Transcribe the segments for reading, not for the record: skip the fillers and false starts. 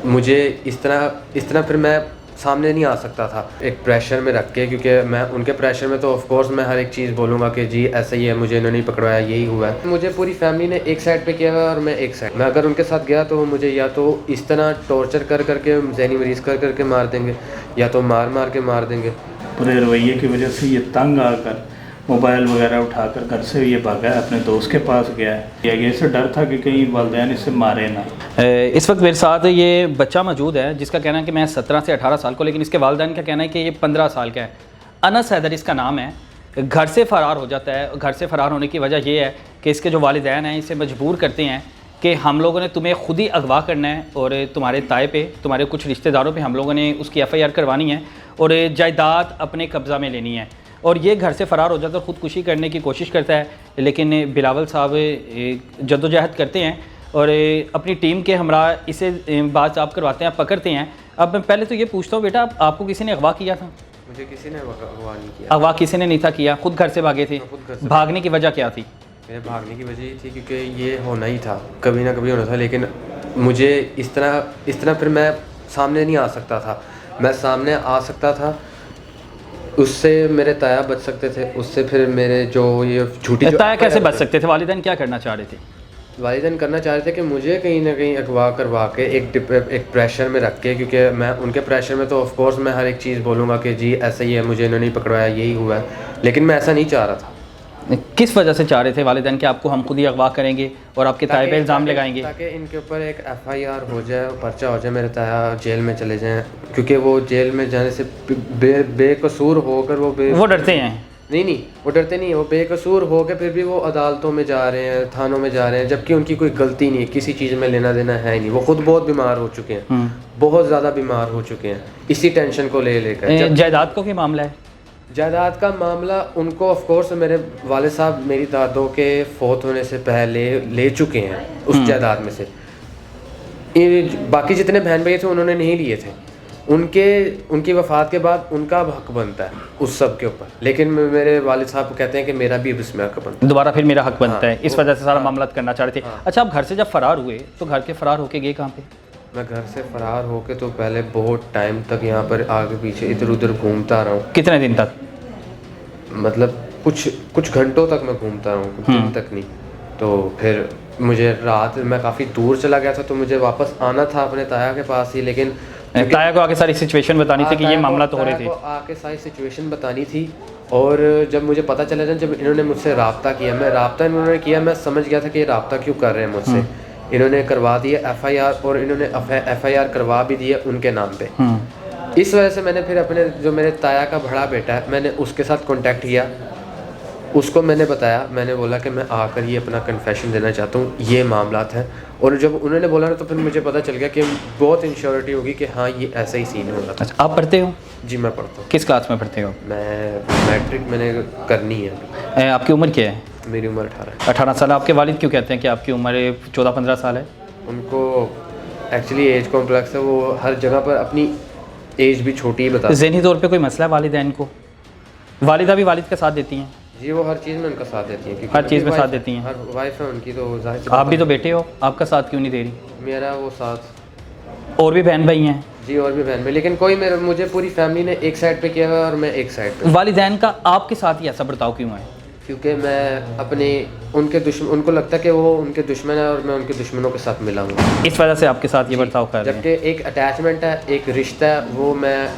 मुझे इस तरह फिर मैं सामने नहीं आ सकता था एक प्रेशर में रख के, क्योंकि मैं उनके प्रेशर में तो ऑफ कोर्स मैं हर एक चीज़ बोलूँगा कि जी ऐसा ही है, मुझे इन्होंने नहीं पकड़वाया, यही हुआ है। मुझे पूरी फैमिली ने एक साइड पे किया हुआ और मैं एक साइड। मैं अगर उनके साथ गया तो मुझे या तो इस तरह टॉर्चर कर करके ज़हनी मरीज़ कर करके मार देंगे, या तो मार मार के मार देंगे। पूरे रवैये की वजह से ये तंग आकर मोबाइल वगैरह उठाकर घर से ये भागा है, अपने दोस्त के पास गया है। ये इससे डर था कि कहीं वालिदैन इससे मारे ना। इस वक्त मेरे साथ ये बच्चा मौजूद है जिसका कहना है कि मैं 17 से 18 साल को, लेकिन इसके वालिदैन का कहना है कि ये 15 साल का है। अनस हैदर इसका नाम है। घर से फ़रार हो जाता है। घर से फ़रार होने की वजह ये है कि इसके जो वालिदैन हैं इसे मजबूर करते हैं कि हम लोगों ने तुम्हें खुद ही अगवा करना है और तुम्हारे ताए पे, तुम्हारे कुछ रिश्तेदारों पे हम लोगों ने उसकी FIR करवानी है और जायदाद अपने कब्ज़ा में लेनी है। और ये घर से फ़रार हो जाता है और ख़ुदकुशी करने की कोशिश करता है, लेकिन बिलावल साहब जद्दोजहद करते हैं और अपनी टीम के हमरा इसे बात साफ करवाते हैं, पकड़ते हैं। अब मैं पहले तो ये पूछता हूँ, बेटा आपको किसी ने अगवा किया था? मुझे किसी ने अगवा नहीं किया। अगवा किसी ने नहीं था किया, खुद घर से भागे थे? भागने की वजह क्या थी? मेरे भागने की वजह ये थी क्योंकि ये होना ही था, कभी ना कभी होना था, लेकिन मुझे इस तरह फिर मैं सामने नहीं आ सकता था। मैं सामने आ सकता था, उससे मेरे ताया बच सकते थे, उससे फिर मेरे जो ये झूठी ताया कैसे बच सकते थे? वालिदैन क्या करना चाह रहे थे? वालिदैन करना चाह रहे थे कि मुझे कहीं ना कहीं अगवा करवा के एक प्रेशर में रख के, क्योंकि मैं उनके प्रेशर में तो ऑफ कोर्स मैं हर एक चीज़ बोलूँगा कि जी ऐसा ही है, मुझे इन्होंने नहीं पकड़वाया, यही हुआ है, लेकिन मैं ऐसा नहीं चाह रहा था। किस वजह से चाह रहे थे वालिदैन कि आपको हम खुद ही अगवा करेंगे और आपके ताए पे इल्ज़ाम लगाएंगे? ताकि इनके ऊपर एक FIR हो जाए, पर्चा हो जाए, मेरे ताया जेल में चले जाएं, क्योंकि वो जेल में जाने से बेकसूर होकर वो डरते हैं। नहीं, वो डरते नहीं है, वो बेकसूर होकर फिर भी वो अदालतों में जा रहे हैं, थानों में जा रहे हैं, जबकि उनकी कोई गलती नहीं है, किसी चीज़ में लेना देना है ही नहीं। वो खुद बहुत बीमार हो चुके हैं, बहुत ज़्यादा बीमार हो चुके हैं इसी टेंशन को लेकर। जायदाद को क्या मामला है? जायदाद का मामला उनको ऑफ कोर्स मेरे वाले साहब मेरी दादों के फौत होने से पहले ले चुके हैं उस जायदाद में से। बाकी जितने बहन भाई थे उन्होंने नहीं लिए थे। उनकी वफ़ात के बाद उनका हक बनता है उस सब के ऊपर, लेकिन मेरे वालिद साहब कहते हैं कि मेरा भी अब इसमें हक बनता है, दोबारा फिर मेरा हक बनता है। इस वजह से सारा मामला करना चाह रहे थे। अच्छा, आप घर से जब फ़रार हुए तो घर के फ़रार होके गए कहाँ पे? मैं घर से फ़रार होके तो पहले बहुत टाइम तक यहाँ पर आगे पीछे इधर उधर घूमता रहा हूँ। कितने दिन तक? मतलब कुछ घंटों तक मैं घूमता रहा हूँ, कुछ दिन तक नहीं। तो फिर मुझे रात मैं काफ़ी दूर चला गया था, तो मुझे वापस आना था अपने ताया के पास ही, लेकिन ताया को आके सारी सिचुएशन बतानी थी कि ये मामला तो हो रहे थे। आके सारी सिचुएशन बतानी थी। और जब मुझे पता चला था, जब इन्होंने मुझसे रब्ता किया, इन्होंने किया, मैं समझ गया था कि ये रब्ता क्यों कर रहे हैं मुझसे। इन्होंने करवा दिया FIR और इन्होंने FIR करवा भी दिया उनके नाम पे। इस वजह से मैंने फिर अपने जो मेरे ताया का बड़ा बेटा है, मैंने उसके साथ कांटेक्ट किया, उसको मैंने बताया, मैंने बोला कि मैं आकर ये अपना कन्फेशन देना चाहता हूँ, ये मामलात हैं। और जब उन्होंने बोला ना तो फिर मुझे पता चल गया कि बहुत इंश्योरिटी होगी कि हाँ ये ऐसा ही सीन होगा। अच्छा, आप पढ़ते हो? जी मैं पढ़ता हूँ। किस क्लास में पढ़ते हो? मैं मैट्रिक मैंने करनी है अभी। आपकी उम्र क्या है? मेरी उम्र 18 साल। आपके वालिद क्यों कहते हैं कि आपकी उम्र 14-15 साल है? उनको एक्चुअली एज कॉम्प्लेक्स है, वो हर जगह पर अपनी एज भी छोटी ही बताते हैं। ज़हनी तौर पे कोई मसला है वालिदैन को? वालिदा भी वालिद का साथ देती हैं? जी वो हर चीज़ में उनका साथ देती हैं, हर चीज़ में साथ देती हैं। हर वाइफ है उनकी, तो जाहिर आप भी तो बेटे हो, आपका साथ क्यों नहीं दे रही? मेरा वो साथ। और भी बहन भाई हैं? जी और भी बहन भाई, लेकिन कोई मुझे पूरी फैमिली ने एक साइड पे किया हुआ है और मैं एक साइड पे। वालिदैन का आपके साथ ही ऐसा बर्ताव क्यों है? क्योंकि मैं अपने उनको लगता है कि वो उनके दुश्मन है और मैं उनके दुश्मनों के साथ मिला हूँ, इस वजह से आपके साथ ये बर्ताव कर रहे हैं। जबकि एक अटैचमेंट है, एक रिश्ता है, वो मैं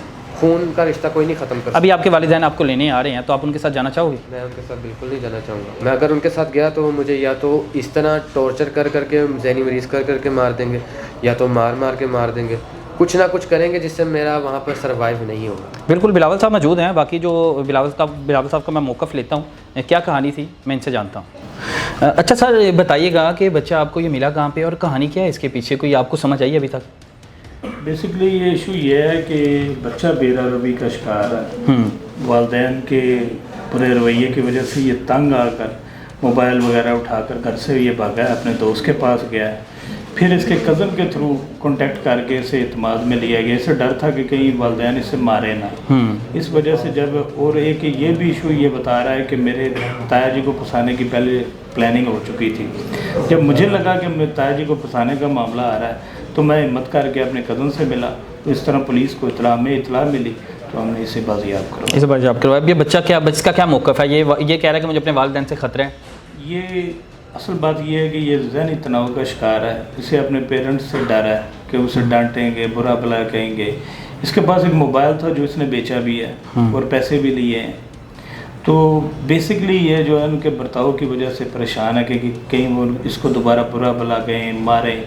खून का रिश्ता कोई नहीं ख़त्म कर। अभी आपके वालिदैन आपको लेने आ रहे हैं, तो आप उनके साथ जाना चाहोगे? मैं उनके साथ बिल्कुल नहीं जाना चाहूँगा। मैं अगर उनके साथ गया तो मुझे या तो इस तरह टॉर्चर कर करके ज़हनी मरीज़ कर करके मार देंगे, या तो मार मार के मार देंगे, कुछ ना कुछ करेंगे जिससे मेरा वहाँ पर सर्वाइव नहीं होगा। बिल्कुल, बिलावल साहब मौजूद हैं। बाकी जो बिलावल साहब का मैं मौक़िफ़ लेता हूँ, क्या कहानी थी मैं इनसे जानता हूँ। अच्छा सर, बताइएगा कि बच्चा आपको ये मिला कहाँ पे और कहानी क्या है इसके पीछे, कोई आपको समझ आई अभी तक? बेसिकली ये इशू ये है कि बच्चा बेरारबी का शिकार है। वालिदैन के पूरे रवैये की वजह से ये तंग आकर मोबाइल वगैरह उठाकर घर से ये भागा है, अपने दोस्त के पास गया है। फिर इसके कज़न के थ्रू कांटेक्ट करके इसे इत्मीनान में लिया गया। इसे डर था कि कहीं वालिदैन इसे मारे ना। इस वजह से जब, और एक ये भी इशू ये बता रहा है कि मेरे ताया जी को फंसाने की पहले प्लानिंग हो चुकी थी। जब मुझे लगा कि मेरे ताया जी को फंसाने का मामला आ रहा है, तो मैं हिम्मत करके अपने कज़न से मिला, तो इस तरह पुलिस को इतला मिली, तो हमने इसे बाजियाब करवाया। इसे बाजियाब करवाया। ये बच्चा क्या मौक़िफ़ है? ये कह रहा है कि मुझे अपने वालिदैन से ख़तरा है। ये असल बात ये है कि ये ज़हनी तनाव का शिकार है, इसे अपने पेरेंट्स से डर है कि उसे डांटेंगे, बुरा भला कहेंगे। इसके पास एक मोबाइल था जो इसने बेचा भी है और पैसे भी लिए हैं। तो बेसिकली ये जो है उनके बर्ताव की वजह से परेशान है कि कहीं वो इसको दोबारा बुरा भला कहें, मारें,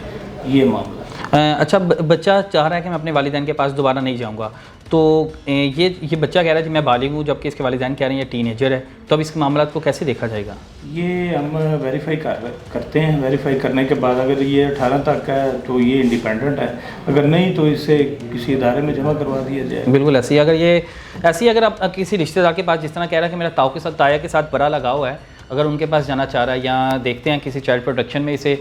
ये मामला। अच्छा, बच्चा चाह रहा है कि मैं अपने वालिदैन के पास दोबारा नहीं जाऊंगा, तो ये बच्चा कह रहा है कि मैं बालिग हूँ, जबकि इसके वालिदैन कह रहे हैं ये टीनेजर है, तो अब इसके मामला को कैसे देखा जाएगा? ये हम वेरीफाई करते हैं। वेरीफाई करने के बाद अगर ये 18 तक है तो ये इंडिपेंडेंट है, अगर नहीं तो इसे किसी इदारे में जमा करवा दिया जाए। बिल्कुल ऐसे ही अगर आप किसी रिश्तेदार के पास, जिस तरह कह रहा है कि मेरा ताया के साथ बड़ा लगाव है, अगर उनके पास जाना चाह रहा है या देखते हैं किसी चाइल्ड प्रोटेक्शन में इसे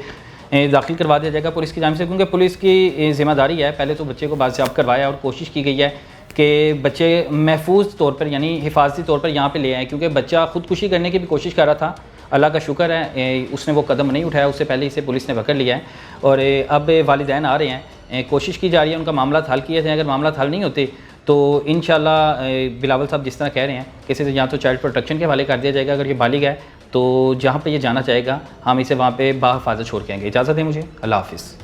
दाखिल करवा दिया जाएगा पुलिस की जानिब से, क्योंकि पुलिस की ज़िम्मेदारी है। पहले तो बच्चे को बाजियाब करवाया और कोशिश की गई है कि बच्चे महफूज तौर पर यानी हिफाजती तौर पर यहाँ पे ले आए, क्योंकि बच्चा ख़ुदकुशी करने की भी कोशिश कर रहा था। अल्लाह का शुक्र है उसने वो कदम नहीं उठाया, उससे पहले इसे पुलिस ने पकड़ लिया है और अब वालिदैन आ रहे हैं, कोशिश की जा रही है उनका मामला हल किया जाए। अगर मामला हल नहीं होते तो इंशाल्लाह बिलावल साहब जिस तरह कह रहे हैं किसी से या तो चाइल्ड प्रोटेक्शन के हवाले कर दिया जाएगा, अगर ये बालिग है तो जहाँ पे ये जाना चाहेगा हम इसे वहाँ पे बाहिफाजत छोड़ के आएंगे। इजाज़त है मुझे, अल्लाह हाफ़िज़।